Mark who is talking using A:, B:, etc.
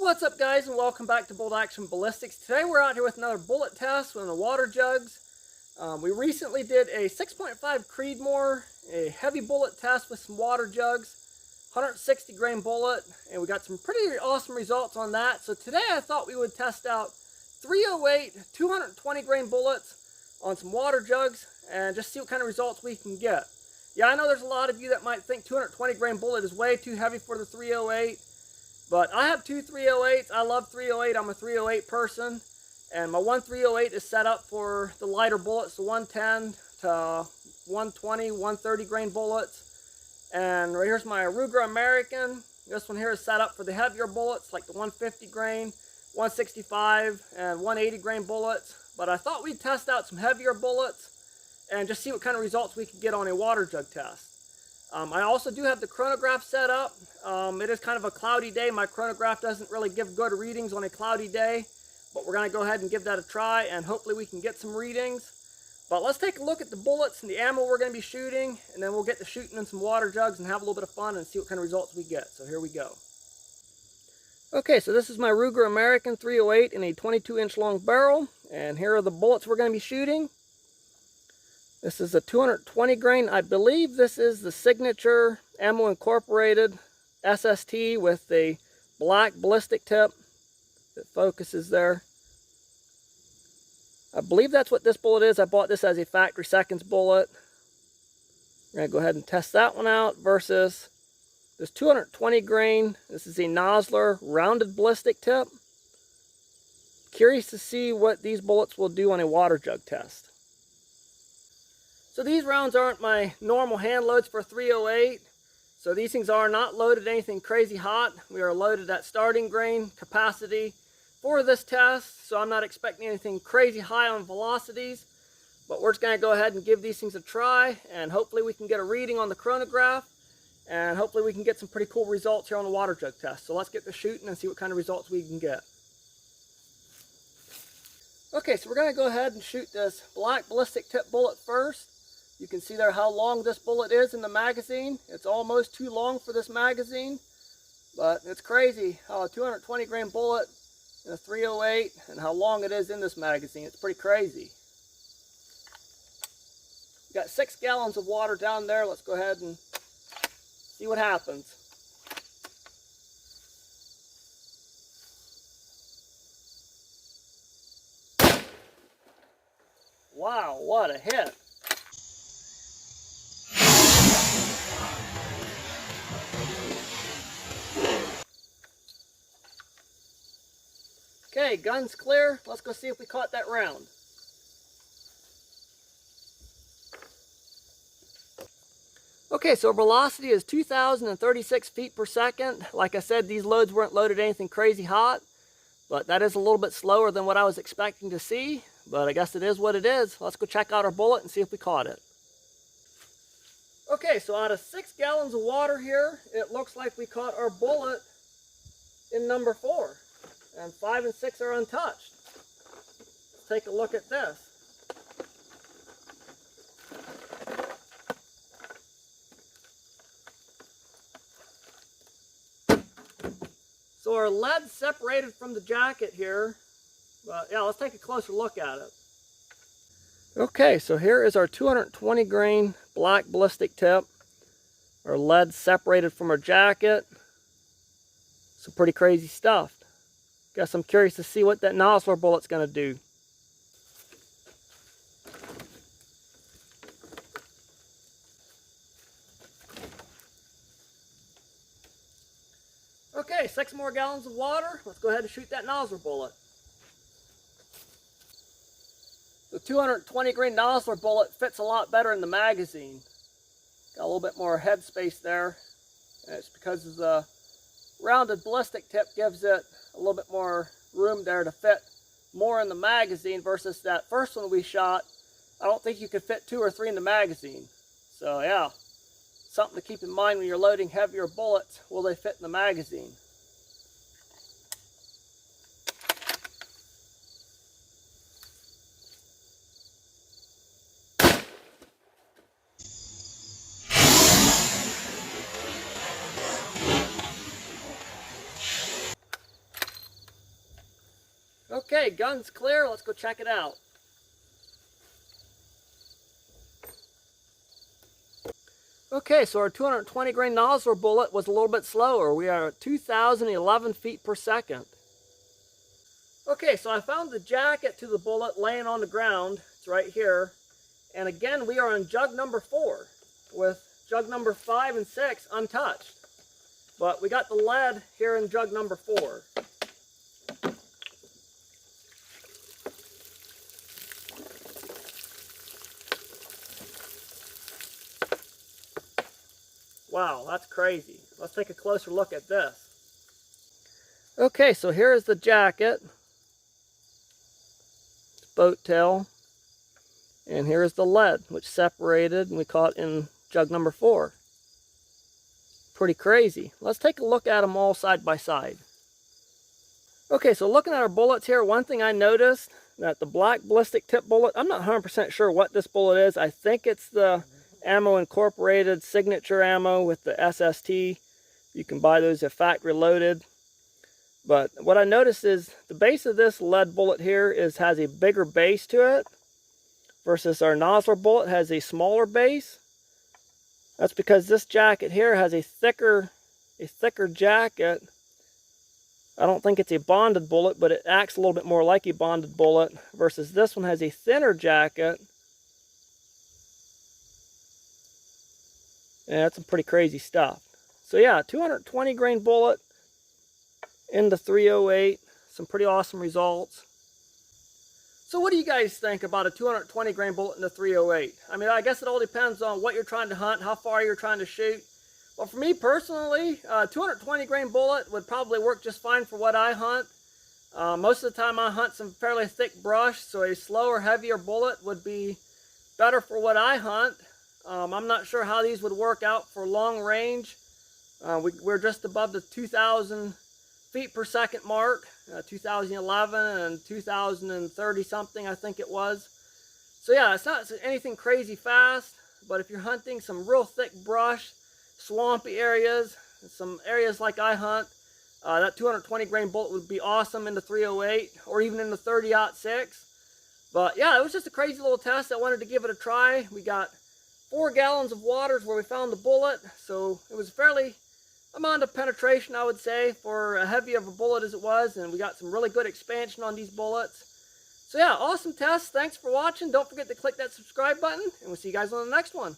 A: What's up, guys, and welcome back to Bolt Action Ballistics. Today we're out here with another bullet test with the water jugs. We recently did a 6.5 Creedmoor, a heavy bullet test with some water jugs, 160 grain bullet, and we got some pretty awesome results on that. So today I thought we would test out 308 220 grain bullets on some water jugs and just see what kind of results we can get. Yeah, I know there's a lot of you that might think 220 grain bullet is way too heavy for the 308. But I have two 308s. I love 308. I'm a 308 person. And my one 308 is set up for the lighter bullets, the 110 to 120, 130 grain bullets. And right here's my Ruger American. This one here is set up for the heavier bullets, like the 150 grain, 165, and 180 grain bullets. But I thought we'd test out some heavier bullets and just see what kind of results we could get on a water jug test. I also do have the chronograph set up. It is kind of a cloudy day. My chronograph doesn't really give good readings on a cloudy day, but we're going to go ahead and give that a try, and hopefully we can get some readings. But let's take a look at the bullets and the ammo we're going to be shooting, and then we'll get to shooting in some water jugs and have a little bit of fun and see what kind of results we get. So here we go. Okay, so this is my Ruger American 308 in a 22-inch long barrel, and here are the bullets we're going to be shooting. This is a 220 grain. I believe this is the Signature Ammo Incorporated SST with the black ballistic tip that focuses there. I believe that's what this bullet is. I bought this as a factory seconds bullet. We're going to go ahead and test that one out versus this 220 grain. This is a Nosler rounded ballistic tip. Curious to see what these bullets will do on a water jug test. So these rounds aren't my normal hand loads for 308. So these things are not loaded anything crazy hot. We are loaded at starting grain capacity for this test. So I'm not expecting anything crazy high on velocities. But we're just going to go ahead and give these things a try. And hopefully we can get a reading on the chronograph. And hopefully we can get some pretty cool results here on the water jug test. So let's get to shooting and see what kind of results we can get. Okay, so we're going to go ahead and shoot this black ballistic tip bullet first. You can see there how long this bullet is in the magazine. It's almost too long for this magazine, but it's crazy how a 220 grain bullet in a 308 and how long it is in this magazine. It's pretty crazy. We've got 6 gallons of water down there. Let's go ahead and see what happens. Wow, what a hit. Okay, gun's clear. Let's go see if we caught that round. Okay, so velocity is 2,036 feet per second. Like I said, these loads weren't loaded anything crazy hot, but that is a little bit slower than what I was expecting to see, but I guess it is what it is. Let's go check out our bullet and see if we caught it. Okay, so out of 6 gallons of water here, it looks like we caught our bullet in number 4. And 5 and 6 are untouched. Let's take a look at this. So our lead separated from the jacket here. But yeah, let's take a closer look at it. Okay, so here is our 220 grain black ballistic tip. Our lead separated from our jacket. Some pretty crazy stuff. Guess I'm curious to see what that Nosler bullet's going to do. Okay, 6 more gallons of water. Let's go ahead and shoot that Nosler bullet. The 220 grain Nosler bullet fits a lot better in the magazine. Got a little bit more head space there. And it's because of the rounded ballistic tip gives it a little bit more room there to fit more in the magazine versus that first one we shot. I don't think you could fit 2 or 3 in the magazine. So yeah, something to keep in mind when you're loading heavier bullets. Will they fit in the magazine? Okay, gun's clear. Let's go check it out. Okay, so our 220 grain Nosler bullet was a little bit slower. We are at 2,011 feet per second. Okay, so I found the jacket to the bullet laying on the ground. It's right here. And again, we are on jug number 4 with jug number 5 and 6 untouched. But we got the lead here in jug number 4. Wow, that's crazy. Let's take a closer look at this. Okay, so here is the jacket. Boat tail. And here is the lead, which separated and we caught in jug number 4. Pretty crazy. Let's take a look at them all side by side. Okay, so looking at our bullets here, one thing I noticed, that the black ballistic tip bullet, I'm not 100% sure what this bullet is. I think it's the Ammo Incorporated signature ammo with the SST. You can buy those at factory loaded. But what I noticed is the base of this lead bullet here has a bigger base to it versus our Nosler bullet has a smaller base. That's because this jacket here has a thicker jacket. I don't think it's a bonded bullet, but it acts a little bit more like a bonded bullet versus this one has a thinner jacket. Yeah, that's some pretty crazy stuff. So yeah, 220 grain bullet into 308. Some pretty awesome results. So what do you guys think about a 220 grain bullet into 308? I mean, I guess it all depends on what you're trying to hunt, how far you're trying to shoot. Well, for me personally, 220 grain bullet would probably work just fine for what I hunt. Most of the time I hunt some fairly thick brush, so a slower, heavier bullet would be better for what I hunt. I'm not sure how these would work out for long range. We're just above the 2,000 feet per second mark, 2011 and 2030 something I think it was. So yeah, it's not anything crazy fast, but if you're hunting some real thick brush, swampy areas, some areas like I hunt, that 220 grain bullet would be awesome in the 308 or even in the 30-06. But yeah, it was just a crazy little test. I wanted to give it a try. We got 4 gallons of water is where we found the bullet, so it was a fairly amount of penetration, I would say, for a heavy of a bullet as it was, and we got some really good expansion on these bullets. So yeah, awesome test. Thanks for watching. Don't forget to click that subscribe button, and we'll see you guys on the next one.